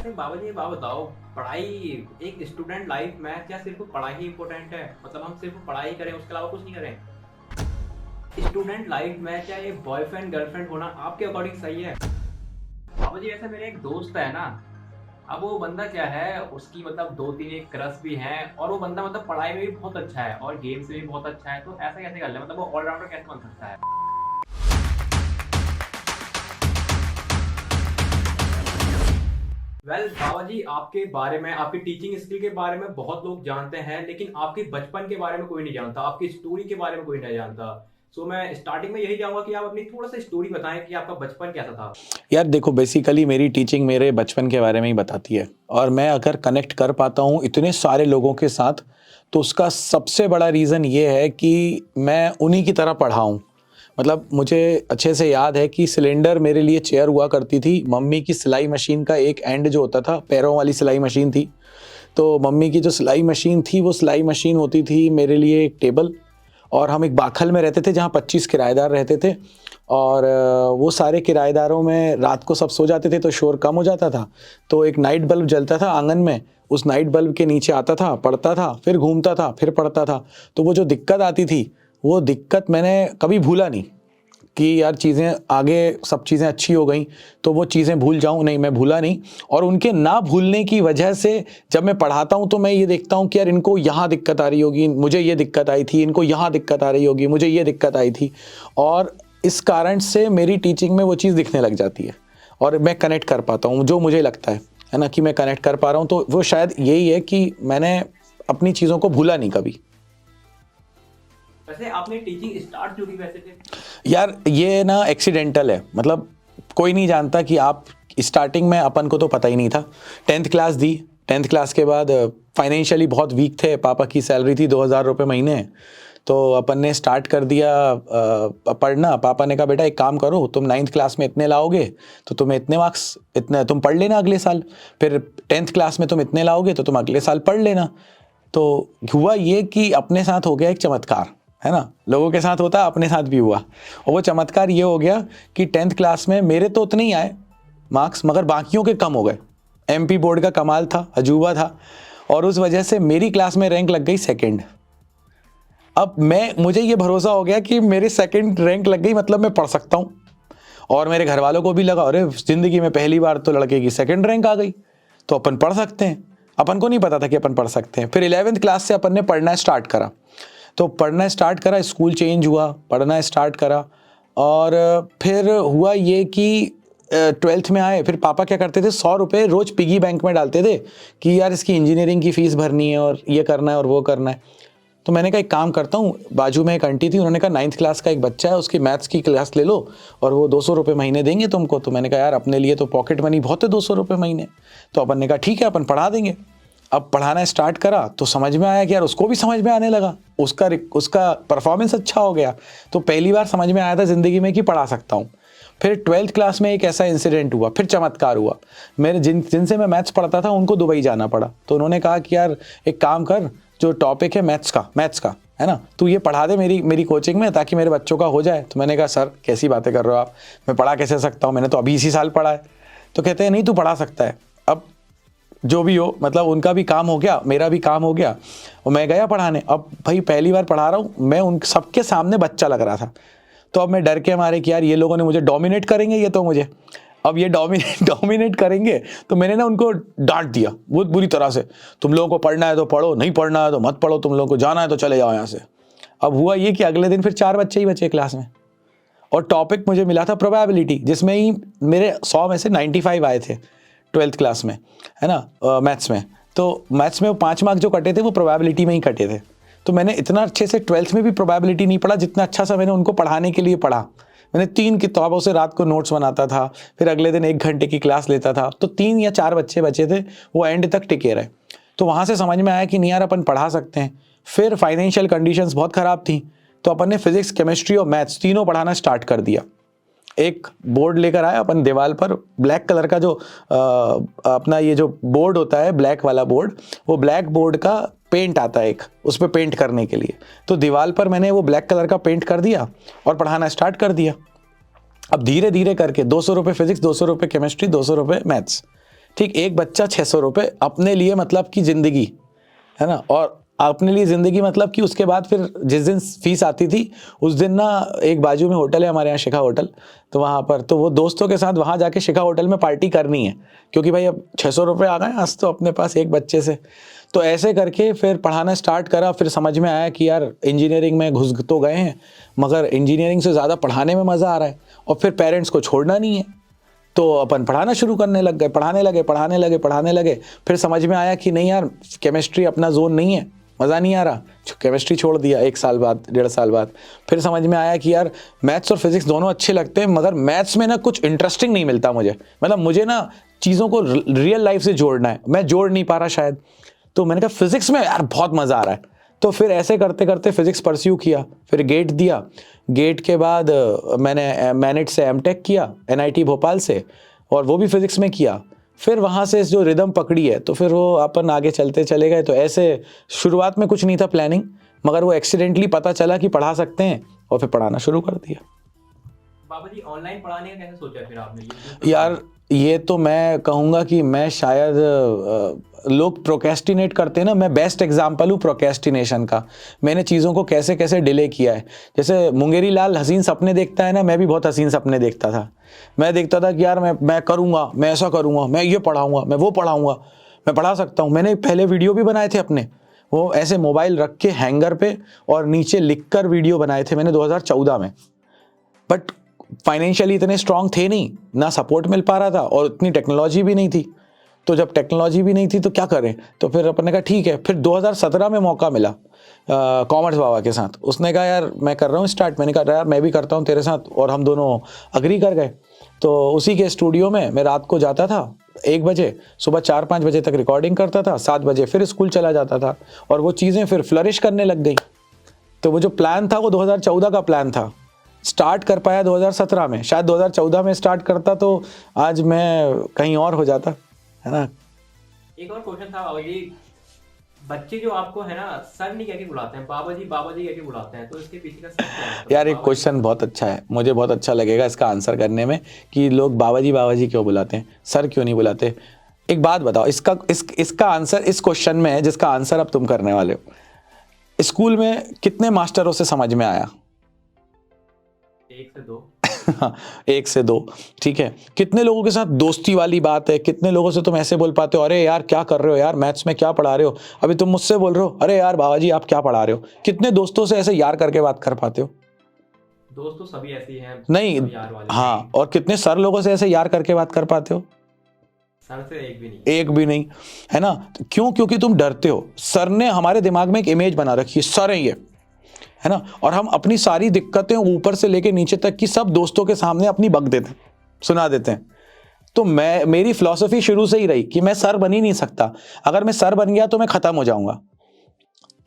वैसे बाबा जी, ये बात बताओ, पढ़ाई एक स्टूडेंट लाइफ में क्या सिर्फ पढ़ाई ही इम्पोर्टेंट है? मतलब हम सिर्फ पढ़ाई करें, उसके अलावा कुछ नहीं करें? स्टूडेंट लाइफ में क्या ये बॉयफ्रेंड गर्लफ्रेंड होना आपके अकॉर्डिंग सही है? बाबा जी, वैसे मेरे एक दोस्त है ना, अब वो बंदा क्या है, उसकी मतलब दो तीन एक क्रश भी हैं, और वो बंदा मतलब पढ़ाई में भी बहुत अच्छा है और गेम्स में भी बहुत अच्छा है, तो ऐसा कैसे कर ले? मतलब वो ऑलराउंडर कैसे बन सकता है? बाबा जी, आपके बारे में, आपकी टीचिंग स्किल के बारे में बहुत लोग जानते हैं, लेकिन आपके बचपन के बारे में कोई नहीं जानता, आपकी स्टोरी के बारे में कोई नहीं जानता। सो मैं स्टार्टिंग में यही चाहूंगा कि आप अपनी थोड़ा सा स्टोरी बताएं कि आपका बचपन कैसा था। यार देखो, बेसिकली मेरी टीचिंग मेरे बचपन के बारे में ही बताती है। और मैं अगर कनेक्ट कर पाता हूँ इतने सारे लोगों के साथ, तो उसका सबसे बड़ा रीज़न ये है कि मैं उन्हीं की तरह पढ़ा हूँ। मतलब मुझे अच्छे से याद है कि सिलेंडर मेरे लिए चेयर हुआ करती थी। मम्मी की सिलाई मशीन का एक एंड जो होता था, पैरों वाली सिलाई मशीन थी, तो मम्मी की जो सिलाई मशीन थी वो सिलाई मशीन होती थी मेरे लिए एक टेबल। और हम एक बाखल में रहते थे जहाँ 25 किराएदार रहते थे। और वो सारे किराएदारों में रात को सब सो जाते थे तो शोर कम हो जाता था। तो एक नाइट बल्ब जलता था आंगन में, उस नाइट बल्ब के नीचे आता था, पढ़ता था, फिर घूमता था, फिर पढ़ता था। तो वो जो दिक्कत आती थी, वो दिक्कत मैंने कभी भूला नहीं कि यार चीज़ें आगे सब चीज़ें अच्छी हो गई तो वो चीज़ें भूल जाऊं, नहीं, मैं भूला नहीं। और उनके ना भूलने की वजह से जब मैं पढ़ाता हूं तो मैं ये देखता हूं कि यार इनको यहाँ दिक्कत आ रही होगी, मुझे ये दिक्कत आई थी, इनको यहाँ दिक्कत आ रही होगी, मुझे ये दिक्कत आई थी। और इस कारण से मेरी टीचिंग में वो चीज़ दिखने लग जाती है और मैं कनेक्ट कर पाता हूँ जो मुझे लगता है ना, कि मैं कनेक्ट कर पा रहा हूँ। तो वो शायद यही है कि मैंने अपनी चीज़ों को भूला नहीं कभी। वैसे आपने टीचिंग स्टार्ट क्यों की वैसे थे? यार ये ना एक्सीडेंटल है, मतलब कोई नहीं जानता कि आप स्टार्टिंग में, अपन को तो पता ही नहीं था। 10th क्लास दी, 10th क्लास के बाद फाइनेंशियली बहुत वीक थे, पापा की सैलरी थी 2,000 रुपये महीने। तो अपन ने स्टार्ट कर दिया पढ़ना। पापा ने कहा बेटा एक काम करो, तुम 9th क्लास में इतने लाओगे तो तुम्हें इतने मार्क्स, इतने तुम पढ़ लेना अगले साल। फिर 10th क्लास में तुम इतने लाओगे तो तुम अगले साल पढ़ लेना। तो हुआ ये कि अपने साथ हो गया एक चमत्कार, है ना। लोगों के साथ होता है, अपने साथ भी हुआ। और वो चमत्कार ये हो गया कि 10th क्लास में मेरे तो उतने ही आए मार्क्स, मगर बाकियों के कम हो गए। एमपी बोर्ड का कमाल था, अजूबा था। और उस वजह से मेरी क्लास में रैंक लग गई सेकंड। अब मुझे ये भरोसा हो गया कि मेरे सेकंड रैंक लग गई, मतलब मैं पढ़ सकता हूँ। और मेरे घर वालों को भी लगा अरे जिंदगी में पहली बार तो लड़के की सेकंड रैंक आ गई, तो अपन पढ़ सकते हैं। अपन को नहीं पता था कि अपन पढ़ सकते हैं। फिर 11th क्लास से अपन ने पढ़ना स्टार्ट करा। तो पढ़ना स्टार्ट करा, स्कूल चेंज हुआ, पढ़ना स्टार्ट करा। और फिर हुआ ये कि 12th में आए। फिर पापा क्या करते थे, 100 रुपये रोज पिगी बैंक में डालते थे कि यार इसकी इंजीनियरिंग की फीस भरनी है और ये करना है और वो करना है। तो मैंने कहा एक काम करता हूँ, बाजू में एक आंटी थी, उन्होंने कहा 9th क्लास का एक बच्चा है, उसकी मैथ्स की क्लास ले लो और वो 200 रुपये महीने देंगे तुमको। तो मैंने कहा यार अपने लिए तो पॉकेट मनी बहुत है 200 रुपये महीने। तो अपन ने कहा ठीक है अपन पढ़ा देंगे। अब पढ़ाना स्टार्ट करा तो समझ में आया कि यार उसको भी समझ में आने लगा, उसका परफॉर्मेंस अच्छा हो गया। तो पहली बार समझ में आया था ज़िंदगी में कि पढ़ा सकता हूँ। फिर 12th क्लास में एक ऐसा इंसिडेंट हुआ, फिर चमत्कार हुआ। मेरे जिनसे मैं मैथ्स पढ़ता था उनको दुबई जाना पड़ा। तो उन्होंने कहा कि यार एक काम कर, जो टॉपिक है मैथ्स का है ना, तू ये पढ़ा दे मेरी कोचिंग में ताकि मेरे बच्चों का हो जाए। तो मैंने कहा सर कैसी बातें कर रहे हो आप, मैं पढ़ा कैसे सकता हूँ, मैंने तो अभी इसी साल पढ़ा है। तो कहते हैं नहीं तू पढ़ा सकता है। अब जो भी हो, मतलब उनका भी काम हो गया, मेरा भी काम हो गया और मैं गया पढ़ाने। अब भाई पहली बार पढ़ा रहा हूँ मैं, उन सबके सामने बच्चा लग रहा था। तो अब मैं डर के मारे कि यार ये लोगों ने मुझे डोमिनेट करेंगे, ये तो मुझे अब ये डोमिनेट करेंगे। तो मैंने ना उनको डांट दिया बहुत बुरी तरह से, तुम लोगों को पढ़ना है तो पढ़ो, नहीं पढ़ना है तो मत पढ़ो, तुम लोगों को जाना है तो चले जाओ यहाँ से। अब हुआ ये कि अगले दिन फिर 4 बच्चे ही बचे क्लास में। और टॉपिक मुझे मिला था प्रोबेबिलिटी, जिसमें ही मेरे 100 में से 95 आए थे 12th क्लास में, है ना, मैथ्स में। तो मैथ्स में वो 5 मार्क्स जो कटे थे वो प्रोबेबिलिटी में ही कटे थे। तो मैंने इतना अच्छे से 12th में भी प्रोबेबिलिटी नहीं पढ़ा जितना अच्छा सा मैंने उनको पढ़ाने के लिए पढ़ा। मैंने 3 किताबों से रात को नोट्स बनाता था, फिर अगले दिन 1 घंटे की क्लास लेता था। तो 3 या 4 बच्चे बचे थे, वो एंड तक टिके रहे। तो वहाँ से समझ में आया कि नहीं यार अपन पढ़ा सकते हैं। फिर फाइनेंशियल कंडीशंस बहुत ख़राब थी, तो अपन ने फिजिक्स, केमिस्ट्री और मैथ्स तीनों पढ़ाना स्टार्ट कर दिया। एक बोर्ड लेकर आया अपन, दीवार पर ब्लैक कलर का जो अपना ये जो बोर्ड होता है, ब्लैक वाला बोर्ड, वो ब्लैक बोर्ड का पेंट आता है एक, उस पर पेंट करने के लिए। तो दीवार पर मैंने वो ब्लैक कलर का पेंट कर दिया और पढ़ाना स्टार्ट कर दिया। अब धीरे धीरे करके 200 रुपये फिजिक्स, 200 रुपये केमिस्ट्री, 200 रुपये मैथ्स, ठीक, एक बच्चा 600 रुपये अपने लिए मतलब कि ज़िंदगी, है ना, और अपने लिए ज़िंदगी मतलब कि उसके बाद फिर जिस दिन फीस आती थी उस दिन ना, एक बाजू में होटल है हमारे यहाँ, शिखा होटल, तो वहाँ पर तो वो दोस्तों के साथ वहाँ जाके शिखा होटल में पार्टी करनी है, क्योंकि भाई अब 600 रुपये आ गए आज तो अपने पास एक बच्चे से। तो ऐसे करके फिर पढ़ाना स्टार्ट करा। फिर समझ में आया कि यार इंजीनियरिंग में घुस तो गए हैं, मगर इंजीनियरिंग से ज़्यादा पढ़ाने में मज़ा आ रहा है, और फिर पेरेंट्स को छोड़ना नहीं है, तो अपन पढ़ाना शुरू करने लग गए, पढ़ाने लगे। फिर समझ में आया कि नहीं यार, केमिस्ट्री अपना जोन नहीं है, मज़ा नहीं आ रहा, केमिस्ट्री छोड़ दिया 1 साल बाद, 1.5 साल बाद। फिर समझ में आया कि यार मैथ्स और फिजिक्स दोनों अच्छे लगते हैं, मगर मैथ्स में ना कुछ इंटरेस्टिंग नहीं मिलता मुझे, मतलब मुझे ना चीज़ों को रियल लाइफ से जोड़ना है, मैं जोड़ नहीं पा रहा शायद। तो मैंने कहा फिजिक्स में यार बहुत मज़ा आ रहा है। तो फिर ऐसे करते करते फिजिक्स परस्यू किया, फिर गेट दिया। गेट के बाद मैंने मैनेट से एमटेक किया NIT भोपाल से, और वो भी फिजिक्स में किया। फिर वहाँ से जो रिदम पकड़ी है तो फिर वो अपन आगे चलते चले गए। तो ऐसे शुरुआत में कुछ नहीं था प्लानिंग, मगर वो एक्सीडेंटली पता चला कि पढ़ा सकते हैं, और फिर पढ़ाना शुरू कर दिया। बाबा जी, ऑनलाइन पढ़ाने का कैसे सोचा फिर आपने? यार ये तो मैं कहूँगा कि मैं शायद लोग प्रोकेस्टिनेट करते हैं ना, मैं बेस्ट एग्जाम्पल हूँ प्रोकेस्टिनेशन का। मैंने चीज़ों को कैसे कैसे डिले किया है। जैसे मुंगेरी लाल हसीन सपने देखता है ना, मैं भी बहुत हसीन सपने देखता था। मैं देखता था कि यार मैं करूँगा, मैं ऐसा करूँगा, मैं ये पढ़ाऊँगा, मैं वो पढ़ाऊँगा, मैं पढ़ा सकता हूँ। मैंने पहले वीडियो भी बनाए थे अपने, वो ऐसे मोबाइल रख के हैंगर पे और नीचे लिख कर वीडियो बनाए थे मैंने 2014 में। बट फाइनेंशियली इतने स्ट्रांग थे नहीं, ना सपोर्ट मिल पा रहा था, और इतनी टेक्नोलॉजी भी नहीं थी। तो जब टेक्नोलॉजी भी नहीं थी तो क्या करें, तो फिर अपन ने कहा ठीक है। फिर 2017 में मौका मिला कॉमर्स बाबा के साथ, उसने कहा यार मैं कर रहा हूँ स्टार्ट। मैंने कहा यार मैं भी करता हूँ तेरे साथ, और हम दोनों अग्री कर गए। तो उसी के स्टूडियो में मैं रात को जाता था 1 बजे, सुबह 4-5 बजे तक रिकॉर्डिंग करता था, 7 बजे फिर स्कूल चला जाता था, और वो चीज़ें फिर फ्लरिश करने लग गई। तो वो जो प्लान था वो 2014 का प्लान था, स्टार्ट कर पाया 2017 में। शायद 2014 में स्टार्ट करता तो आज मैं कहीं और हो जाता, है ना। एक और क्वेश्चन था बाबा जी, बच्चे जो आपको है ना सर नहीं कह के बुलाते हैं, बाबा जी कह के बुलाते हैं, तो इसके पीछे का सर क्या है? यार एक क्वेश्चन बहुत अच्छा है, मुझे बहुत अच्छा लगेगा इसका आंसर करने में, कि लोग बाबा जी क्यों बुलाते हैं, सर क्यों नहीं बुलाते। एक बात बताओ, इसका आंसर इस क्वेश्चन में है जिसका आंसर अब तुम करने वाले हो। स्कूल में कितने मास्टरों से समझ में आया? 1 से 2। 1 से 2, ठीक है। कितने लोगों के साथ दोस्ती वाली बात है, कितने लोगों से तुम ऐसे बोल पाते हो, अरे यार क्या कर रहे हो यार, मैथ्स में क्या पढ़ा रहे हो। अभी तुम मुझसे बोल रहे हो, अरे यार बाबा जी आप क्या पढ़ा रहे हो। कितने दोस्तों से ऐसे यार करके बात कर पाते हो? दोस्त तो सभी ऐसे ही हैं, नहीं, सब यार वाले। हाँ, और कितने सर लोगों से ऐसे यार करके बात कर पाते हो? सर से एक भी नहीं। एक भी नहीं, है ना। क्यों? क्योंकि तुम डरते हो। सर ने हमारे दिमाग में एक इमेज बना रखी है, सर है ये, है ना, और हम अपनी सारी दिक्कतें ऊपर से लेके नीचे तक की सब दोस्तों के सामने अपनी बक देते हैं, सुना देते हैं। तो मेरी फिलॉसफी शुरू से ही रही कि मैं सर बन ही नहीं सकता, अगर मैं सर बन गया तो मैं खत्म हो जाऊंगा।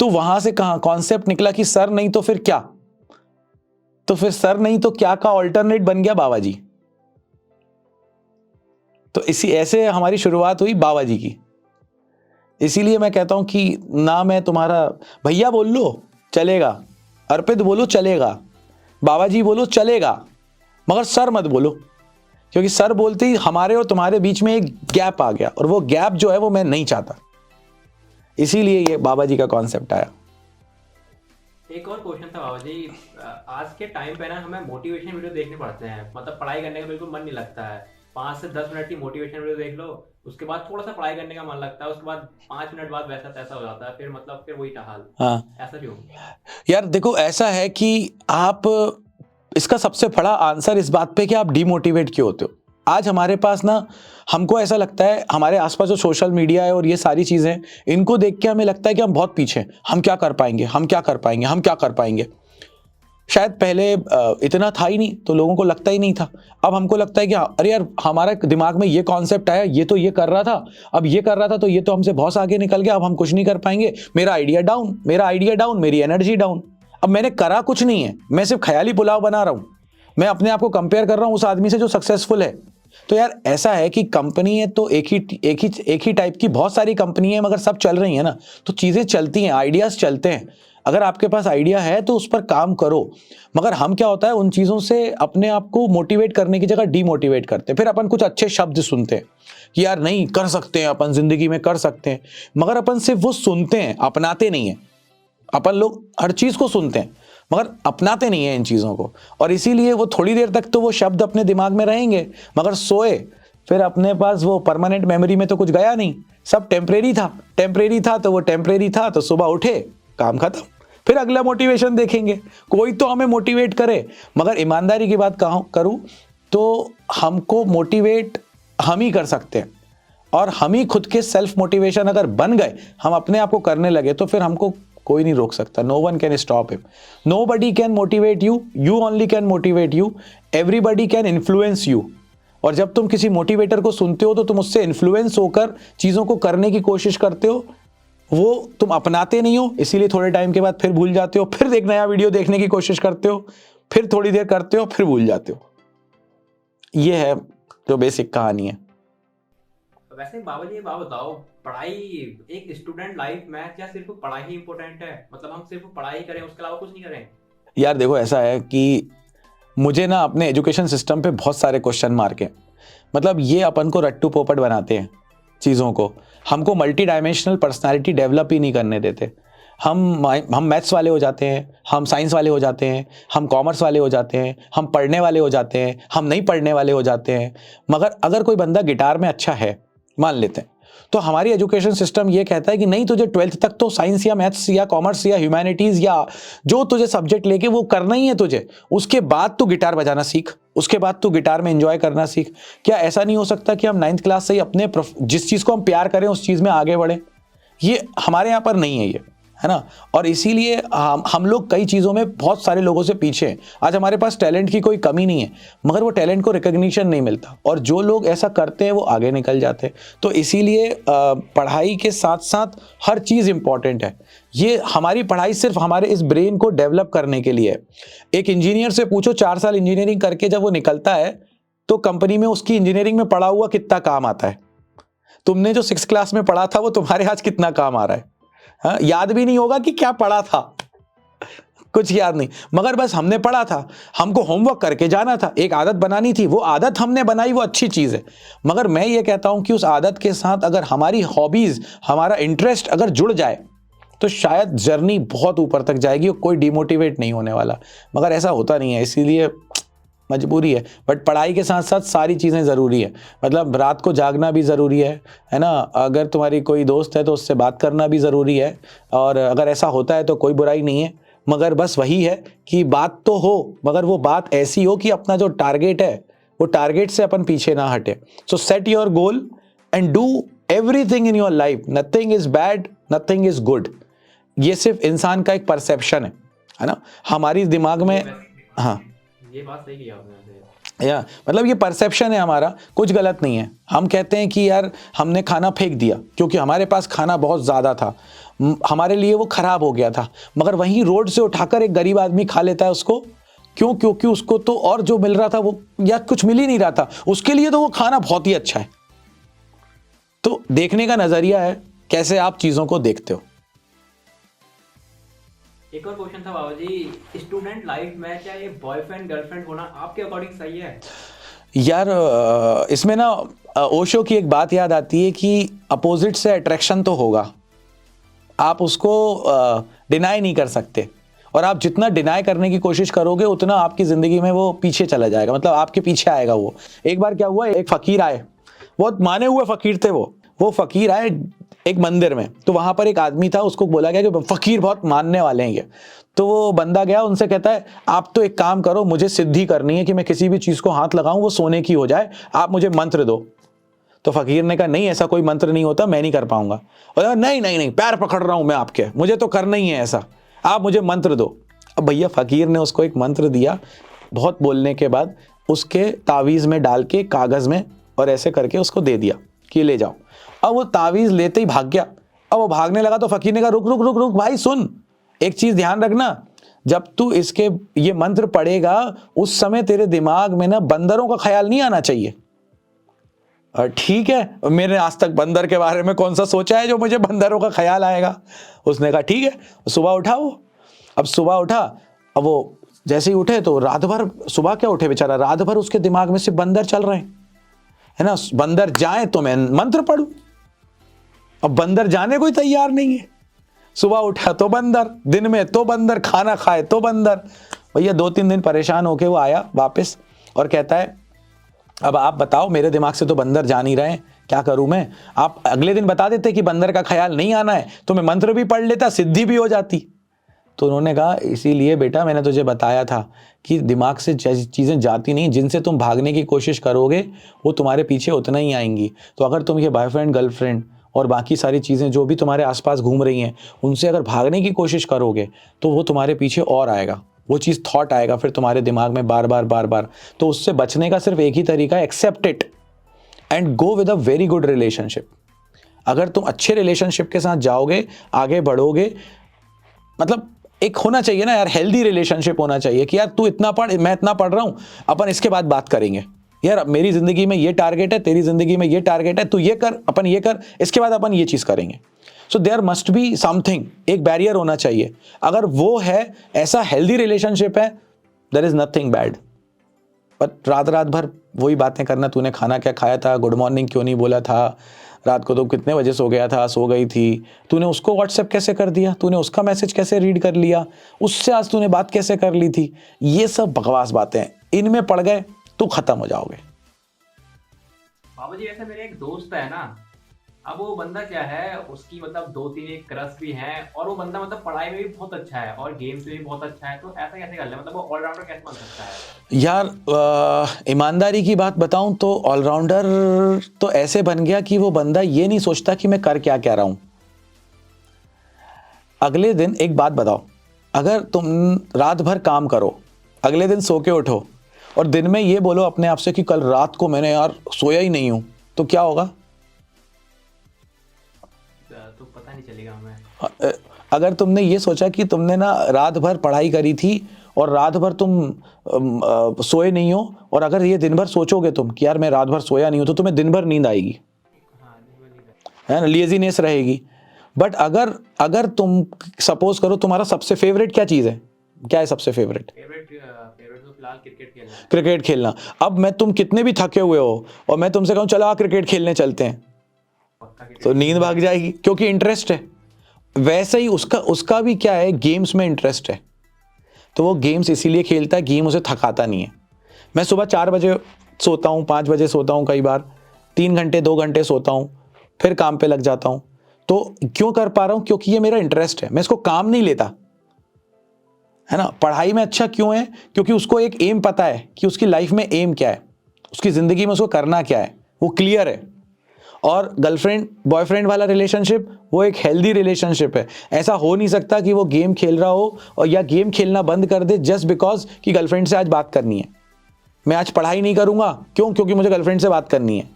तो वहां से कहां कॉन्सेप्ट निकला कि सर नहीं तो फिर क्या, तो फिर सर नहीं तो क्या का ऑल्टरनेट बन गया बाबा जी। तो इसी ऐसे हमारी शुरुआत हुई बाबा जी की। इसीलिए मैं कहता हूं कि ना मैं तुम्हारा भैया बोल लो चलेगा, अर्पित बोलो चलेगा, बाबा जी बोलो चलेगा, मगर सर मत बोलो, क्योंकि सर बोलते ही हमारे और तुम्हारे बीच में एक गैप आ गया, और वो गैप जो है वो मैं नहीं चाहता। इसीलिए ये बाबा जी का कॉन्सेप्ट आया। एक और क्वेश्चन था बाबा जी, आज के टाइम पे ना हमें मोटिवेशन वीडियो देखने पड़ते हैं, मतलब पढ़ाई करने का बिल्कुल मन नहीं लगता है। 5 से 10 मिनट की मोटिवेशन वीडियो देख लो, उसके बाद थोड़ा सा पढ़ाई करने का मन लगता है, उसके बाद 5 मिनट बाद वैसा तैसा हो जाता है, फिर मतलब फिर वही हाल। हाँ ऐसा क्यों? यार देखो, ऐसा है कि आप, इसका सबसे बड़ा आंसर इस बात पे कि आप डिमोटिवेट क्यों होते हो। आज हमारे पास ना, हमको ऐसा लगता है हमारे आसपास जो सोशल मीडिया है और ये सारी चीज़ें, इनको देख के हमें लगता है कि हम बहुत पीछे हैं, हम क्या कर पाएंगे, हम क्या कर पाएंगे, हम क्या कर पाएंगे। शायद पहले इतना था ही नहीं तो लोगों को लगता ही नहीं था। अब हमको लगता है कि अरे यार हमारे दिमाग में ये कॉन्सेप्ट आया, ये तो ये कर रहा था, अब ये कर रहा था तो ये तो हमसे बहुत आगे निकल गया, अब हम कुछ नहीं कर पाएंगे, मेरा आइडिया डाउन, मेरी एनर्जी डाउन। अब मैंने करा कुछ नहीं है, मैं सिर्फ ख्याली पुलाव बना रहा हूँ, मैं अपने आप को कंपेयर कर रहा हूँ उस आदमी से जो सक्सेसफुल है। तो यार ऐसा है कि कंपनी है तो एक ही टाइप की बहुत सारी कंपनी है, मगर सब चल रही है ना, तो चीज़ें चलती हैं, आइडियाज़ चलते हैं। अगर आपके पास आइडिया है तो उस पर काम करो। मगर हम क्या होता है, उन चीज़ों से अपने आप को मोटिवेट करने की जगह डीमोटिवेट करते हैं। फिर अपन कुछ अच्छे शब्द सुनते हैं कि यार नहीं कर सकते हैं, अपन ज़िंदगी में कर सकते हैं, मगर अपन सिर्फ वो सुनते हैं, अपनाते नहीं हैं। अपन लोग हर चीज़ को सुनते हैं मगर अपनाते नहीं हैं इन चीज़ों को, और इसीलिए वो थोड़ी देर तक तो वो शब्द अपने दिमाग में रहेंगे, मगर सोए फिर अपने पास वो परमानेंट मेमोरी में तो कुछ गया नहीं, सब टेम्परेरी था। टेम्परेरी था तो वो टेम्परेरी था, तो सुबह उठे काम खत्म, फिर अगला मोटिवेशन देखेंगे। कोई तो हमें मोटिवेट करे। मगर ईमानदारी की बात करूं तो हमको मोटिवेट हम ही कर सकते हैं, और हम ही खुद के सेल्फ मोटिवेशन अगर बन गए, हम अपने आप को करने लगे, तो फिर हमको कोई नहीं रोक सकता। No one can stop him, nobody can motivate you, you only can motivate you, everybody can influence you. और जब तुम किसी मोटिवेटर को सुनते हो तो तुम उससे इन्फ्लुएंस होकर चीज़ों को करने की कोशिश करते हो, वो तुम अपनाते नहीं हो, इसीलिए थोड़े टाइम के बाद फिर भूल जाते हो, फिर एक नया वीडियो देखने की कोशिश करते हो, फिर थोड़ी देर करते हो, फिर भूल जाते हो। ये है जो बेसिक कहानी है। वैसे बाबा जी, ये बात बताओ, पढ़ाई एक स्टूडेंट लाइफ में क्या सिर्फ पढ़ाई ही इंपॉर्टेंट है? मतलब हम सिर्फ पढ़ाई करें, उसके अलावा कुछ नहीं करें? यार देखो, ऐसा है कि मुझे ना अपने एजुकेशन सिस्टम पे बहुत सारे क्वेश्चन मार्क हैं। मतलब ये अपन को रट्टू पोपट बनाते हैं चीज़ों को, हमको मल्टी डायमेंशनल पर्सनालिटी डेवलप ही नहीं करने देते। हम मैथ्स वाले हो जाते हैं, हम साइंस वाले हो जाते हैं, हम कॉमर्स वाले हो जाते हैं, हम पढ़ने वाले हो जाते हैं, हम नहीं पढ़ने वाले हो जाते हैं। मगर अगर कोई बंदा गिटार में अच्छा है, मान लेते हैं, तो हमारी एजुकेशन सिस्टम ये कहता है कि नहीं, तुझे 12th तक तो साइंस या मैथ्स या कॉमर्स या ह्यूमैनिटीज़ या जो तुझे सब्जेक्ट लेके वो करना ही है तुझे, उसके बाद तू गिटार बजाना सीख, उसके बाद तू गिटार में एंजॉय करना सीख। क्या ऐसा नहीं हो सकता कि हम 9th क्लास से ही अपने जिस चीज़ को हम प्यार करें उस चीज़ में आगे बढ़ें? ये हमारे यहाँ पर नहीं है, ये है ना। और इसीलिए हम लोग कई चीज़ों में बहुत सारे लोगों से पीछे हैं। आज हमारे पास टैलेंट की कोई कमी नहीं है, मगर वो टैलेंट को रिकग्निशन नहीं मिलता, और जो लोग ऐसा करते हैं वो आगे निकल जाते हैं। तो इसीलिए पढ़ाई के साथ साथ हर चीज़ इंपॉर्टेंट है। ये हमारी पढ़ाई सिर्फ हमारे इस ब्रेन को डेवलप करने के लिए है। एक इंजीनियर से पूछो, 4 साल इंजीनियरिंग करके जब वो निकलता है तो कंपनी में उसकी इंजीनियरिंग में पढ़ा हुआ कितना काम आता है? तुमने जो 6th क्लास में पढ़ा था वो तुम्हारे आज कितना काम आ रहा है? हाँ, याद भी नहीं होगा कि क्या पढ़ा था, कुछ याद नहीं, मगर बस हमने पढ़ा था, हमको होमवर्क करके जाना था, एक आदत बनानी थी, वो आदत हमने बनाई, वो अच्छी चीज़ है। मगर मैं ये कहता हूं कि उस आदत के साथ अगर हमारी हॉबीज़, हमारा इंटरेस्ट अगर जुड़ जाए तो शायद जर्नी बहुत ऊपर तक जाएगी और कोई डिमोटिवेट नहीं होने वाला। मगर ऐसा होता नहीं है, इसीलिए मजबूरी है। बट पढ़ाई के साथ साथ सारी चीज़ें ज़रूरी है। मतलब रात को जागना भी ज़रूरी है ना। अगर तुम्हारी कोई दोस्त है तो उससे बात करना भी ज़रूरी है, और अगर ऐसा होता है तो कोई बुराई नहीं है। मगर बस वही है कि बात तो हो, मगर वो बात ऐसी हो कि अपना जो टारगेट है वो टारगेट से अपन पीछे ना हटे। सो set your goal and do everything in your life. Nothing is bad, nothing is good. ये सिर्फ इंसान का एक परसेप्शन है ना, हमारी दिमाग में। हाँ, ये बात सही की आपने। या मतलब ये परसेप्शन है हमारा, कुछ गलत नहीं है। हम कहते हैं कि यार हमने खाना फेंक दिया क्योंकि हमारे पास खाना बहुत ज़्यादा था, हमारे लिए वो ख़राब हो गया था, मगर वहीं रोड से उठाकर एक गरीब आदमी खा लेता है उसको। क्यों? क्योंकि उसको तो और जो मिल रहा था वो या कुछ मिल ही नहीं रहा था, उसके लिए तो वो खाना बहुत ही अच्छा है। तो देखने का नज़रिया है, कैसे आप चीज़ों को देखते हो। एक और क्वेश्चन था बाबा जी, स्टूडेंट लाइफ में क्या ये बॉयफ्रेंड गर्लफ्रेंड होना आपके अकॉर्डिंग सही है? यार इसमें ना ओशो की एक बात याद आती है कि अपोजिट से अट्रैक्शन तो होगा, आप उसको डिनाई नहीं कर सकते, और आप जितना डिनाई करने की कोशिश करोगे उतना आपकी ज़िंदगी में वो पीछे चला जाएगा, मतलब आपके पीछे आएगा वो। एक बार क्या हुआ, एक फ़कीर आए, बहुत माने हुए फ़कीर थे वो फ़कीर आए एक मंदिर में। तो वहाँ पर एक आदमी था, उसको बोला गया कि फ़कीर बहुत मानने वाले हैं ये। तो वो बंदा गया, उनसे कहता है आप तो एक काम करो, मुझे सिद्धि करनी है कि मैं किसी भी चीज़ को हाथ लगाऊं वो सोने की हो जाए, आप मुझे मंत्र दो। तो फ़कीर ने कहा नहीं, ऐसा कोई मंत्र नहीं होता, मैं नहीं कर पाऊंगा। और नहीं नहीं नहीं, पैर पकड़ रहा हूँ मैं आपके, मुझे तो करना ही है ऐसा, आप मुझे मंत्र दो। अब भैया फ़कीर ने उसको एक मंत्र दिया, बहुत बोलने के बाद उसके तावीज़ में डाल के कागज़ में और ऐसे करके उसको दे दिया कि ले जाओ। अब वो तावीज़ लेते ही भाग गया। अब वो भागने लगा तो फ़कीर ने कहा रुक रुक रुक रुक भाई सुन, एक चीज़ ध्यान रखना, जब तू इसके ये मंत्र पढ़ेगा उस समय तेरे दिमाग में ना बंदरों का ख्याल नहीं आना चाहिए। ठीक है, मैंने आज तक बंदर के बारे में कौन सा सोचा है जो मुझे बंदरों का ख्याल आएगा। उसने कहा ठीक है। सुबह उठा वो अब सुबह उठा, अब वो जैसे ही उठे तो रात भर, सुबह क्या उठे बेचारा, रात भर उसके दिमाग में सिर्फ बंदर चल रहे हैं, है ना। बंदर जाए तो मैं मंत्र पढ़ूं, अब बंदर जाने को ही तैयार नहीं है। सुबह उठा तो बंदर, दिन में तो बंदर, खाना खाए तो बंदर। भैया 2-3 दिन परेशान होके वो आया वापस और कहता है अब आप बताओ, मेरे दिमाग से तो बंदर जा नहीं रहे हैं, क्या करूं मैं। आप अगले दिन बता देते कि बंदर का ख्याल नहीं आना है तो मैं मंत्र भी पढ़ लेता, सिद्धि भी हो जाती। तो उन्होंने कहा इसीलिए बेटा मैंने तुझे बताया था कि दिमाग से चीज़ें जाती नहीं, जिनसे तुम भागने की कोशिश करोगे वो तुम्हारे पीछे उतना ही आएंगी। तो अगर तुम ये बॉयफ्रेंड गर्लफ्रेंड और बाकी सारी चीज़ें जो भी तुम्हारे आसपास घूम रही हैं उनसे अगर भागने की कोशिश करोगे तो वो तुम्हारे पीछे और आएगा, वो चीज़ थॉट आएगा फिर तुम्हारे दिमाग में बार बार बार बार। तो उससे बचने का सिर्फ एक ही तरीका है, accept it and go with a very good relationship. अगर तुम अच्छे रिलेशनशिप के साथ जाओगे, आगे बढ़ोगे, मतलब एक होना चाहिए ना यार, हेल्दी रिलेशनशिप होना चाहिए कि यार तू इतना पढ़, मैं इतना पढ़ रहा हूं, अपन इसके बाद बात करेंगे। यार मेरी जिंदगी में ये टारगेट है, तेरी जिंदगी में ये टारगेट है, तू ये कर, अपन ये कर, इसके बाद अपन ये चीज करेंगे। So there must be something, एक बैरियर होना चाहिए। अगर वो है, ऐसा हेल्दी रिलेशनशिप है, देयर इज नथिंग बैड। पर रात रात भर वही बातें करना, तूने खाना क्या खाया था, गुड मॉर्निंग क्यों नहीं बोला था, रात को तो कितने बजे सो गया था, सो गई थी, तूने उसको व्हाट्सएप कैसे कर दिया, तूने उसका मैसेज कैसे रीड कर लिया, उससे आज तूने बात कैसे कर ली थी, ये सब बकवास बातें हैं। इनमें पड़ गए तो खत्म हो जाओगे। बाबा जी ऐसा मेरे एक दोस्त है ना, अब वो बंदा क्या है, उसकी मतलब 2-3 एक क्रश भी हैं और वो बंदा मतलब पढ़ाई में भी बहुत अच्छा है और गेम्स में भी बहुत अच्छा है। तो ऐसा कैसे कर ले, मतलब वो ऑलराउंडर कैसे बन सकता है? यार ईमानदारी की बात बताऊं तो ऑलराउंडर तो ऐसे बन गया कि वो बंदा ये नहीं सोचता कि मैं कर क्या क्या रहा हूं। अगले दिन एक बात बताओ, अगर तुम रात भर काम करो, अगले दिन सो के उठो और दिन में ये बोलो अपने आप से कि कल रात को मैंने यार सोया ही नहीं हूं, तो क्या होगा? तो पता नहीं चलेगा हमें। अगर तुमने ये सोचा कि तुमने ना रात भर पढ़ाई करी थी और रात भर तुम सोए नहीं हो, और अगर ये दिन भर सोचोगे तुम कि यार मैं रात भर सोया नहीं हूं, तो तुम्हें दिन भर नींद आएगी, हाँ, नहीं बनेगा। है ना, लेजीनेस रहेगी। बट अगर अगर तुम सपोज करो तुम्हारा सबसे फेवरेट क्या चीज़ है, क्या है सबसे फेवरेट? फेवरेट तो फिलहाल क्रिकेट खेलना है। क्रिकेट खेलना। अब मैं, तुम कितने भी थके हुए हो और मैं तुमसे कहूँ चलो क्रिकेट खेलने चलते हैं, पक्का क्रिकेट तो नींद भाग जाएगी क्योंकि इंटरेस्ट है। वैसे ही उसका भी क्या है, गेम्स में इंटरेस्ट है, तो वो गेम्स इसीलिए खेलता है, गेम उसे थकाता नहीं है। मैं सुबह 4 बजे सोता हूँ, 5 बजे सोता हूँ, कई बार 3 घंटे 2 घंटे सोता हूँ, फिर काम पे लग जाता हूँ। तो क्यों कर पा रहा हूँ? क्योंकि ये मेरा इंटरेस्ट है, मैं इसको काम नहीं लेता, है ना। पढ़ाई में अच्छा क्यों है? क्योंकि उसको एक एम पता है कि उसकी लाइफ में एम क्या है, उसकी ज़िंदगी में उसको करना क्या है, वो क्लियर है। और गर्लफ्रेंड बॉयफ्रेंड वाला रिलेशनशिप वो एक हेल्दी रिलेशनशिप है। ऐसा हो नहीं सकता कि वो गेम खेल रहा हो और या गेम खेलना बंद कर दे जस्ट बिकॉज कि गर्लफ्रेंड से आज बात करनी है। मैं आज पढ़ाई नहीं करूंगा, क्यों? क्योंकि मुझे गर्लफ्रेंड से बात करनी है।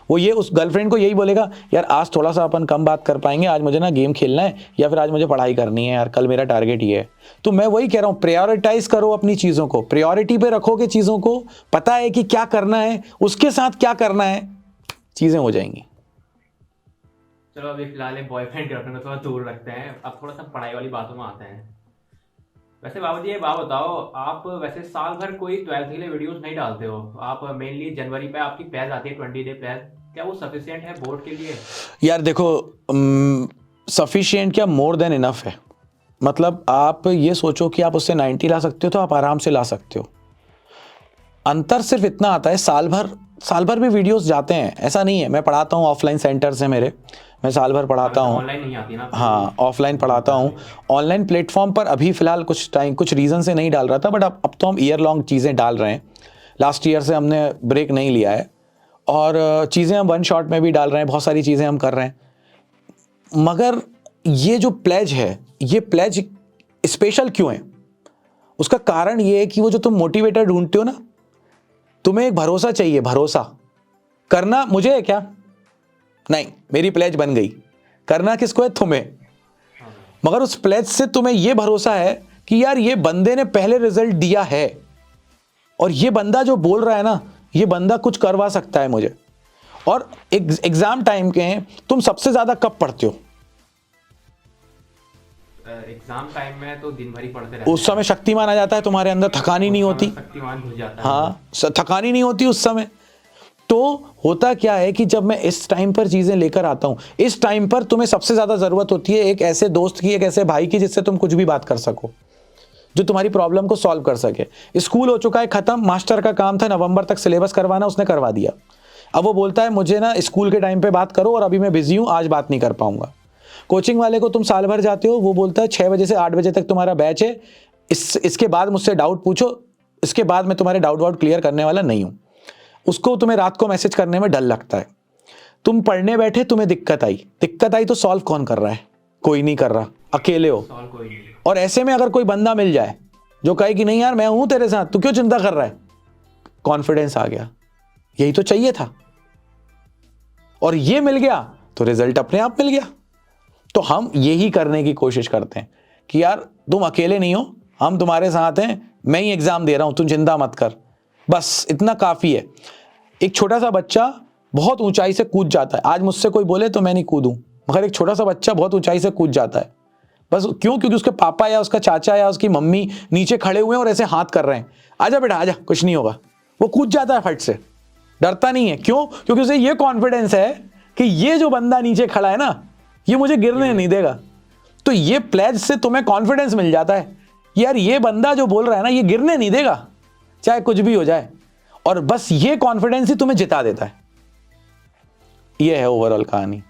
वो ये उस गर्लफ्रेंड को यही बोलेगा, यार आज थोड़ा सा अपन कम बात कर पाएंगे, आज मुझे ना गेम खेलना है, या फिर आज मुझे पढ़ाई करनी है, यार कल मेरा टारगेट ये है। तो मैं वही कह रहा हूँ, प्रायोरिटाइज करो अपनी चीज़ों को, प्रायोरिटी पे रखोगे चीज़ों को, पता है कि क्या करना है, उसके साथ क्या करना है, चीज़ें हो जाएंगी। चलो अभी फिलहाल बॉयफ्रेंड गर्लफ्रेंड को थोड़ा दूर रखते हैं, अब थोड़ा सा पढ़ाई वाली बातों में आते हैं। वैसे बाबू जी ये बात बताओ, आप वैसे साल भर कोई 12th के लिए वीडियोस नहीं डालते हो, आप मेनली जनवरी पे आपकी प्लेस आती है 20 डे प्लेस, क्या वो सफिशिएंट है बोर्ड के लिए? यार देखो, सफिशिएंट क्या, मोर देन इनफ है। मतलब आप ये सोचो कि आप उससे 90 ला सकते हो तो आप आराम से ला सकते हो। अंतर सिर्फ इतना आता है, साल भर में वीडियोस जाते हैं, ऐसा नहीं है। मैं पढ़ाता हूँ, ऑफलाइन सेंटर्स हैं मेरे, मैं साल भर पढ़ाता हूँ। ऑनलाइन नहीं आती ना? हाँ, ऑफलाइन पढ़ाता हूँ। ऑनलाइन प्लेटफॉर्म पर अभी फ़िलहाल कुछ रीज़न से नहीं डाल रहा था, बट अब तो हम ईयर लॉन्ग चीज़ें डाल रहे हैं। लास्ट ईयर से हमने ब्रेक नहीं लिया है और चीज़ें हम वन शॉट में भी डाल रहे हैं, बहुत सारी चीज़ें हम कर रहे हैं। मगर ये जो प्लेज है, ये प्लेज स्पेशल क्यों है? उसका कारण ये है कि वो जो तुम मोटिवेटर ढूंढते हो ना, तुम्हें एक भरोसा चाहिए, भरोसा। करना मुझे है क्या? नहीं, मेरी प्लेज बन गई। करना किसको है? तुम्हें। मगर उस प्लेज से तुम्हें यह भरोसा है कि यार ये बंदे ने पहले रिजल्ट दिया है और ये बंदा जो बोल रहा है ना, ये बंदा कुछ करवा सकता है मुझे। और एग्जाम टाइम के हैं, तुम सबसे ज्यादा कब पढ़ते हो? एग्जाम टाइम में तो दिन भर ही पढ़ते रहते उस समय शक्तिमान आ जाता है तुम्हारे अंदर, थकान ही नहीं होती। शक्तिमान घुस जाता है। हाँ, थकान ही नहीं होती उस समय। तो होता क्या है कि जब मैं इस टाइम पर चीजें लेकर आता हूं, इस टाइम पर तुम्हें सबसे ज्यादा जरूरत होती है एक ऐसे दोस्त की, एक ऐसे भाई की जिससे तुम कुछ भी बात कर सको, जो तुम्हारी प्रॉब्लम को सॉल्व कर सके। स्कूल हो चुका है खत्म, मास्टर का काम था नवंबर तक सिलेबस करवाना, उसने करवा दिया। अब वो बोलता है मुझे ना स्कूल के टाइम पे बात करो और अभी मैं बिजी हूं, आज बात नहीं कर पाऊंगा। कोचिंग वाले को तुम साल भर जाते हो, वो बोलता है 6 बजे से 8 बजे तक तुम्हारा बैच है, इसके बाद मुझसे डाउट पूछो, इसके बाद मैं तुम्हारे डाउट क्लियर करने वाला नहीं हूं। उसको तुम्हें रात को मैसेज करने में डर लगता है। तुम पढ़ने बैठे, तुम्हें दिक्कत आई तो सॉल्व कौन कर रहा है? कोई नहीं कर रहा, अकेले हो। सॉल्व कोई नहीं। और ऐसे में अगर कोई बंदा मिल जाए जो कहे कि नहीं यार मैं हूं तेरे साथ, तू क्यों चिंता कर रहा है, कॉन्फिडेंस आ गया। यही तो चाहिए था, और ये मिल गया तो रिजल्ट अपने आप मिल गया। तो हम यही करने की कोशिश करते हैं कि यार तुम अकेले नहीं हो, हम तुम्हारे साथ हैं, मैं ही एग्जाम दे रहा हूं, तुम चिंता मत कर, बस इतना काफी है। एक छोटा सा बच्चा बहुत ऊंचाई से कूद जाता है, आज मुझसे कोई बोले तो मैं नहीं कूदूं, मगर एक छोटा सा बच्चा बहुत ऊंचाई से कूद जाता है। बस क्यों? क्योंकि उसके पापा या उसका चाचा या उसकी मम्मी नीचे खड़े हुए हैं और ऐसे हाथ कर रहे हैं, आजा बेटा आजा, कुछ नहीं होगा। वो कूद जाता है फट से, डरता नहीं है। क्यों? क्योंकि उसे ये कॉन्फिडेंस है कि ये जो बंदा नीचे खड़ा है ना, ये मुझे गिरने नहीं देगा। तो ये प्लेज से तुम्हें कॉन्फिडेंस मिल जाता है, यार ये बंदा जो बोल रहा है ना, ये गिरने नहीं देगा, चाहे कुछ भी हो जाए। और बस ये कॉन्फिडेंस ही तुम्हें जिता देता है। ये है ओवरऑल कहानी।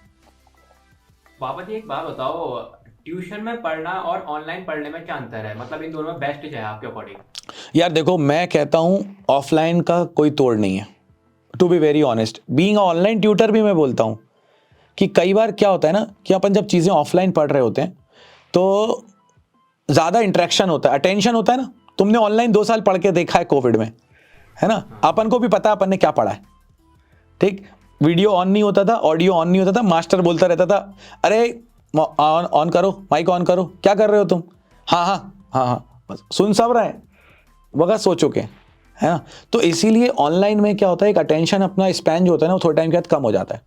बाबा जी एक बात बताओ, ट्यूशन में पढ़ना और ऑनलाइन पढ़ने में क्या अंतर है? मतलब इन दोनों में बेस्ट क्या है आपके अकॉर्डिंग? यार देखो, मैं कहता हूं ऑफलाइन का कोई तोड़ नहीं है, to be very honest. Being online tutor भी मैं बोलता हूं कि कई बार क्या होता है ना कि अपन जब चीजें ऑफलाइन पढ़ रहे होते हैं तो ज्यादा इंटरेक्शन होता है, अटेंशन होता है ना। तुमने ऑनलाइन 2 साल पढ़ के देखा है कोविड में, है ना, अपन को भी पता है अपन ने क्या पढ़ा है, ठीक। वीडियो ऑन नहीं होता था, ऑडियो ऑन नहीं होता था, मास्टर बोलता रहता था अरे ऑन करो, माइक ऑन करो, क्या कर रहे हो तुम, हाँ हाँ हाँ हाँ, बस सुन सब रहे हैं, वगैरह सो चुके हैं, है ना। तो इसीलिए ऑनलाइन में क्या होता है, एक अटेंशन अपना स्पैन जो होता है ना, वो थोड़े टाइम के बाद कम हो जाता है।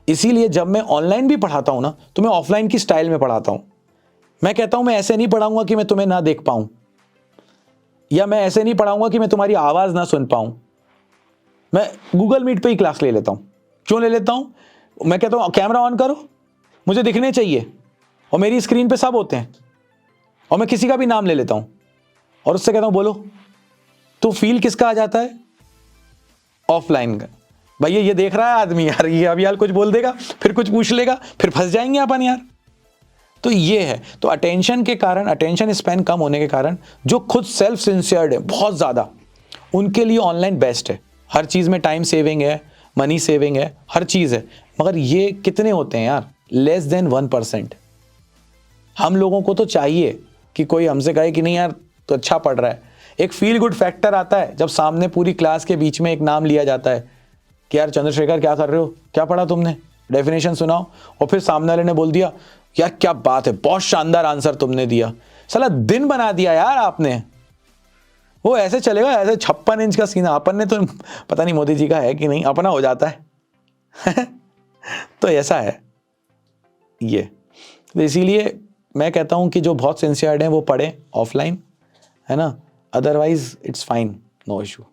इसीलिए जब मैं ऑनलाइन भी पढ़ाता हूँ ना, तो मैं ऑफलाइन की स्टाइल में पढ़ाता हूँ। मैं कहता हूँ मैं ऐसे नहीं पढ़ाऊंगा कि मैं तुम्हें ना देख पाऊँ, या मैं ऐसे नहीं पढ़ाऊंगा कि मैं तुम्हारी आवाज़ ना सुन पाऊँ। मैं गूगल मीट पे ही क्लास ले लेता हूँ। क्यों ले लेता हूँ? मैं कहता हूँ कैमरा ऑन करो, मुझे दिखने चाहिए, और मेरी स्क्रीन पे सब होते हैं, और मैं किसी का भी नाम ले लेता हूँ और उससे कहता हूँ बोलो। तो फील किसका आ जाता है? ऑफलाइन का। भैया ये देख रहा है आदमी, यार ये अभी यार कुछ बोल देगा, फिर कुछ पूछ लेगा, फिर फंस जाएंगे अपन यार। तो ये है, तो अटेंशन के कारण, अटेंशन स्पैन कम होने के कारण जो खुद सेल्फ सिंसियर्ड है बहुत ज़्यादा, उनके लिए ऑनलाइन बेस्ट है। हर चीज़ में टाइम सेविंग है, मनी सेविंग है, हर चीज़ है। मगर ये कितने होते हैं यार? Less than 1%। हम लोगों को तो चाहिए कि कोई हमसे कहे कि नहीं यार तो अच्छा पढ़ रहा है। एक फील गुड फैक्टर आता है जब सामने पूरी क्लास के बीच में एक नाम लिया जाता है कि यार चंद्रशेखर क्या कर रहे हो, क्या पढ़ा तुमने, डेफिनेशन सुनाओ, और फिर सामने वाले ने बोल दिया यार क्या बात है, बहुत शानदार आंसर तुमने दिया, साला दिन बना दिया यार आपने। वो ऐसे चलेगा, ऐसे 56 इंच का सीना अपन ने, तो पता नहीं मोदी जी का है कि नहीं, अपना हो जाता है तो ऐसा है ये। तो इसीलिए मैं कहता हूं कि जो बहुत सिंसियर्ड हैं वो पढ़े ऑफलाइन, है ना, otherwise it's fine, no issue.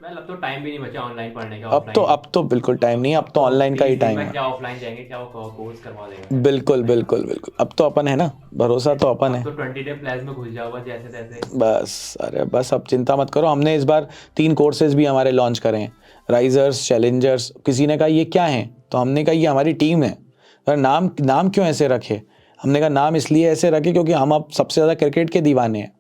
मतलब तो टाइम भी नहीं बचा ऑनलाइन पढ़ने का। अब तो बिल्कुल टाइम नहीं है, अब तो ऑनलाइन का ही टाइम है। क्या ऑफलाइन जाएंगे, क्या वो कोर्स करवा देगा? बिल्कुल बिल्कुल बिल्कुल, अब तो अपन है ना, भरोसा तो अपन है। तो 20 डे प्लान में घुस जाओगा जैसे तैसे। बस, अरे बस अब चिंता मत करो। हमने इस बार 3 कोर्सेज भी हमारे लॉन्च करे हैं, राइजर्स, चैलेंजर्स। किसी ने कहा ये क्या है, तो हमने कहा ये हमारी टीम है। और नाम क्यों ऐसे रखे? हमने कहा नाम इसलिए ऐसे रखे क्योंकि हम अब सबसे ज़्यादा क्रिकेट के दीवाने हैं।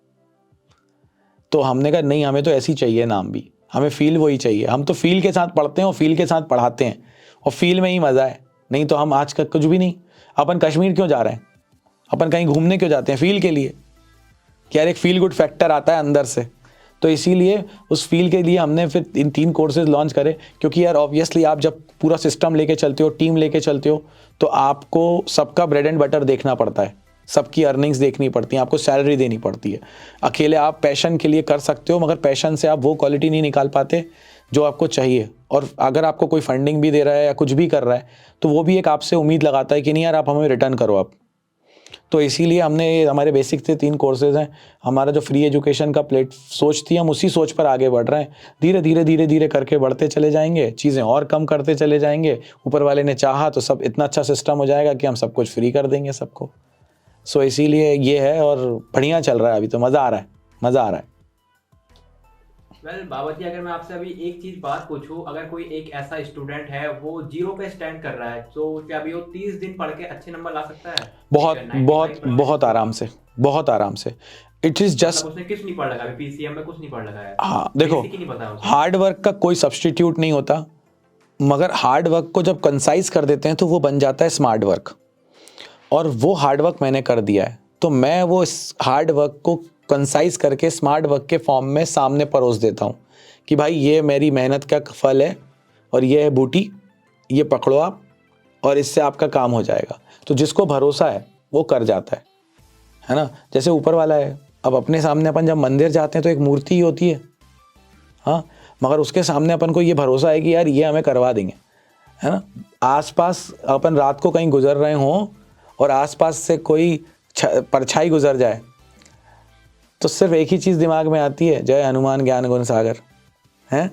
तो हमने कहा नहीं, हमें तो ऐसी चाहिए नाम भी, हमें फील वही चाहिए। हम तो फील के साथ पढ़ते हैं और फील के साथ पढ़ाते हैं, और फील में ही मज़ा है। नहीं तो हम आज का कुछ भी नहीं। अपन कश्मीर क्यों जा रहे हैं, अपन कहीं घूमने क्यों जाते हैं? फील के लिए। क्या एक फील गुड फैक्टर आता है अंदर से, तो इसीलिए उस फील के लिए हमने फिर इन 3 कोर्सेज लॉन्च करे। क्योंकि यार ऑब्वियसली आप जब पूरा सिस्टम लेके चलते हो, टीम लेके चलते हो, तो आपको सबका ब्रेड एंड बटर देखना पड़ता है, सबकी अर्निंग्स देखनी पड़ती हैं, आपको सैलरी देनी पड़ती है। अकेले आप पैशन के लिए कर सकते हो, मगर पैशन से आप वो क्वालिटी नहीं निकाल पाते जो आपको चाहिए। और अगर आपको कोई फंडिंग भी दे रहा है या कुछ भी कर रहा है, तो वो भी एक आपसे उम्मीद लगाता है कि नहीं यार आप हमें रिटर्न करो आप। तो इसीलिए हमने हमारे बेसिक थे 3 कोर्सेज हैं, हमारा जो फ्री एजुकेशन का प्लेट सोच थी, हम उसी सोच पर आगे बढ़ रहे हैं। धीरे धीरे धीरे धीरे करके बढ़ते चले जाएंगे, चीज़ें और कम करते चले जाएंगे। ऊपर वाले ने चाहा तो सब इतना अच्छा सिस्टम हो जाएगा कि हम सब कुछ फ्री कर देंगे सबको। सो इसीलिए ये है, और बढ़िया चल रहा है अभी तो, मज़ा आ रहा है, मज़ा आ रहा है। वेल बाबा जी, अगर मैं आपसे अभी एक चीज बात पूछूं, अगर कोई एक ऐसा स्टूडेंट है वो जीरो पे स्टैंड कर रहा है, तो क्या अभी वो 30 दिन पढ़ के अच्छे नंबर ला सकता है? बहुत एक बहुत 95% बहुत आराम से, बहुत आराम से। इट इज़ मतलब जस्ट, उसने कुछ नहीं पढ़ लगा, अभी पीसीएम में कुछ नहीं पढ़ लगा है, हाँ देखो, बेसिक ही नहीं पता है उसे। हार्ड वर्क का कोई सब्स्टिट्यूट नहीं होता, मगर हार्ड वर्क को जब कंसाइज कर देते हैं तो वो बन जाता है स्मार्ट वर्क। और वो हार्ड वर्क मैंने कर दिया है, तो मैं वो इस हार्ड वर्क को कंसाइज करके स्मार्ट वर्क के फॉर्म में सामने परोस देता हूँ कि भाई ये मेरी मेहनत का फल है, और ये है बूटी, ये पकड़ो आप, और इससे आपका काम हो जाएगा। तो जिसको भरोसा है वो कर जाता है ना। जैसे ऊपर वाला है, अब अपने सामने अपन जब मंदिर जाते हैं तो एक मूर्ति ही होती है, हाँ, मगर उसके सामने अपन को ये भरोसा है कि यार ये हमें करवा देंगे, है ना। आसपास अपन रात को कहीं गुजर रहे हों और आसपास से कोई परछाई गुजर जाए तो सिर्फ एक ही चीज़ दिमाग में आती है, जय हनुमान ज्ञान गुण सागर, हैं।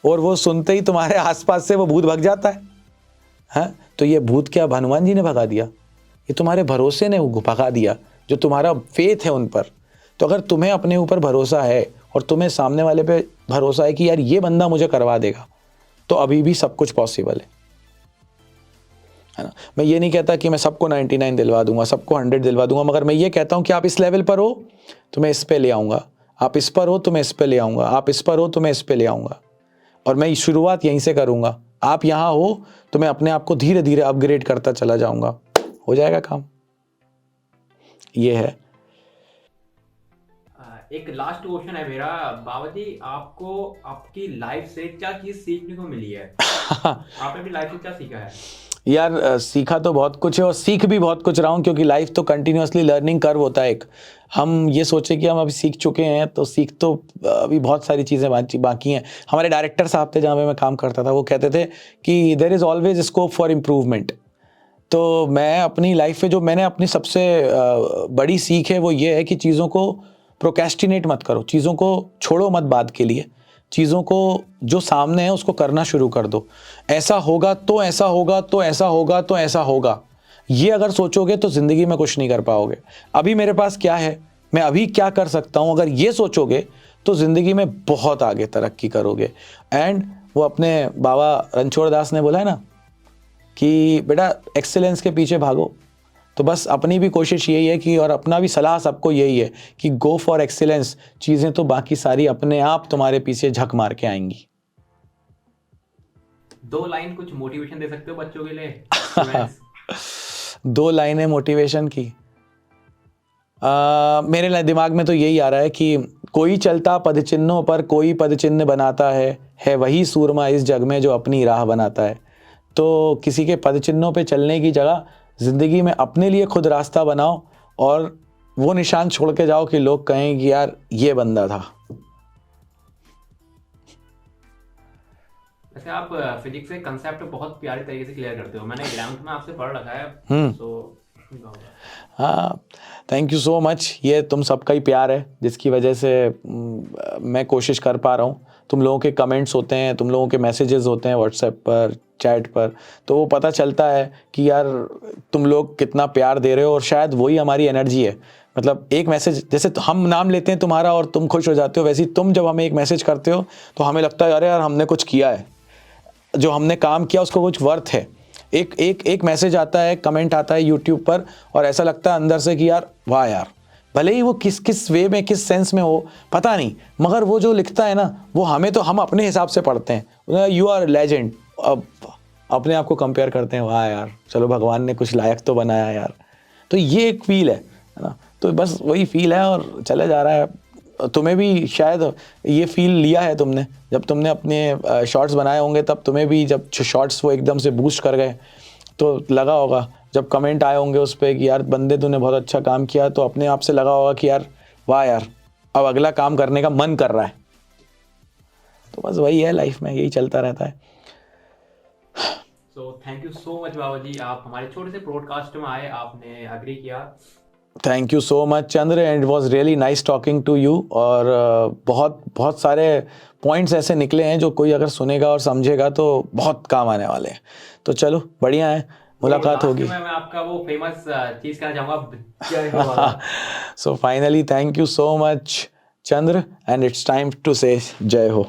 और वो सुनते ही तुम्हारे आसपास से वो भूत भाग जाता है, हैं। तो ये भूत क्या हनुमान जी ने भगा दिया? ये तुम्हारे भरोसे ने भगा दिया, जो तुम्हारा फेथ है उन पर। तो अगर तुम्हें अपने ऊपर भरोसा है और तुम्हें सामने वाले पे भरोसा है कि यार ये बंदा मुझे करवा देगा, तो अभी भी सब कुछ पॉसिबल है ना। मैं ये नहीं कहता कि मैं सबको 99 दिलवा दूंगा, सबको 100 दिलवा दूंगा, मगर मैं ये कहता हूं कि आप इस लेवल पर हो तो मैं इस पे ले आऊँगा, आप इस पर हो तो मैं इस पे ले आऊँगा, आप इस पर हो तो मैं इस पे ले आऊँगा, और मैं शुरुआत यहीं से करूँगा। आप यहाँ हो तो मैं अपने आप को धीरे धीरे अपग्रेड करता चला जाऊँगा, हो जाएगा काम। ये है। एक लास्ट क्वेश्चन है मेरा बाबा जी, आपको आपकी लाइफ से क्या चीज सीखने को मिली है? आपने अपनी लाइफ से क्या सीखा है? यार सीखा तो बहुत कुछ है, और सीख भी बहुत कुछ रहा हूँ, क्योंकि लाइफ तो कंटिन्यूअसली लर्निंग कर्व होता है एक। हम ये सोचे कि हम अभी सीख चुके हैं, तो सीख तो अभी बहुत सारी चीज़ें बाकी हैं। हमारे डायरेक्टर साहब थे जहाँ पे मैं काम करता था, वो कहते थे कि there is always scope for improvement. तो मैं अपनी लाइफ में जो मैंने अपनी सबसे बड़ी सीख है वो ये है कि चीज़ों को प्रोक्रेस्टिनेट मत करो, चीज़ों को छोड़ो मत बाद के लिए, चीज़ों को जो सामने है उसको करना शुरू कर दो। ऐसा होगा तो ऐसा होगा तो ऐसा होगा तो ऐसा होगा, ये अगर सोचोगे तो ज़िंदगी में कुछ नहीं कर पाओगे। अभी मेरे पास क्या है, मैं अभी क्या कर सकता हूँ, अगर ये सोचोगे तो ज़िंदगी में बहुत आगे तरक्की करोगे। एंड वो अपने बाबा रणछोड़ दास ने बोला है ना कि बेटा एक्सीलेंस के पीछे भागो। तो बस अपनी भी कोशिश यही है कि, और अपना भी सलाह सबको यही है कि गो फॉर एक्सीलेंस, चीज़ें तो बाकी सारी अपने आप तुम्हारे पीछे झक मार के आएंगी। 2 लाइन कुछ मोटिवेशन दे सकते हो बच्चों के लिए? 2 लाइनें मोटिवेशन की, मेरे दिमाग में तो यही आ रहा है कि कोई चलता पदचिन्हों पर कोई पदचिन्ह बनाता है वही सूरमा इस जग में जो अपनी राह बनाता है। तो किसी के पदचिन्हों पे चलने की जगह ज़िंदगी में अपने लिए खुद रास्ता बनाओ, और वो निशान छोड़ के जाओ कि लोग कहें कि यार ये बंदा था। वैसे आप फिजिक्स के कंसेप्ट बहुत प्यारे तरीके से क्लियर करते हो, मैंने 11th में आपसे पढ़ रखा है, तो हाँ, थैंक यू सो मच। ये तुम सबका ही प्यार है जिसकी वजह से मैं कोशिश कर पा रहा हूँ। तुम लोगों के कमेंट्स होते हैं, तुम लोगों के मैसेजेस होते हैं व्हाट्सएप पर, चैट पर, तो वो पता चलता है कि यार तुम लोग कितना प्यार दे रहे हो, और शायद वही हमारी एनर्जी है। मतलब एक मैसेज, जैसे हम नाम लेते हैं तुम्हारा और तुम खुश हो जाते हो, वैसे ही तुम जब हमें एक मैसेज करते हो तो हमें लगता है अरे यार हमने कुछ किया है, जो हमने काम किया उसको कुछ वर्थ है। एक मैसेज आता है, कमेंट आता है यूट्यूब पर, और ऐसा लगता है अंदर से कि यार वाह यार, भले ही वो किस वे में, किस सेंस में हो पता नहीं, मगर वो जो लिखता है ना, वो हमें तो हम अपने हिसाब से पढ़ते हैं, यू आर लेजेंड। अब अपने आप को कंपेयर करते हैं, वाह यार चलो भगवान ने कुछ लायक तो बनाया यार। तो ये एक फील है ना, तो बस वही फील है और चले जा रहा है। तुम्हें भी शायद ये फील लिया है तुमने, जब तुमने अपने शॉर्ट्स बनाए होंगे, तब तुम्हें भी जब शॉर्ट्स वो एकदम से बूस्ट कर गए तो लगा होगा, जब कमेंट आए होंगे उस पर कि यार बंदे तूने बहुत अच्छा काम किया, तो अपने आप से लगा होगा कि यार वाह यार अब अगला काम करने का मन कर रहा है। तो बस वही है, लाइफ में यही चलता रहता है। So thank you so much बाबा जी, आप हमारे छोटे से ब्रॉडकास्ट में आए, आपने एग्री किया। Thank you so much Chandra, and it was really nice talking to you. और बहुत बहुत सारे पॉइंट्स ऐसे निकले हैं जो कोई अगर सुनेगा और समझेगा तो बहुत काम आने वाले हैं। तो चलो बढ़िया है, मुलाकात लास्ट होगी। में मैं आपका वो फेमस चीज कहना चाहूंगा, जय हो वाला। So finally thank you so much Chandra, and it's time to say जय हो।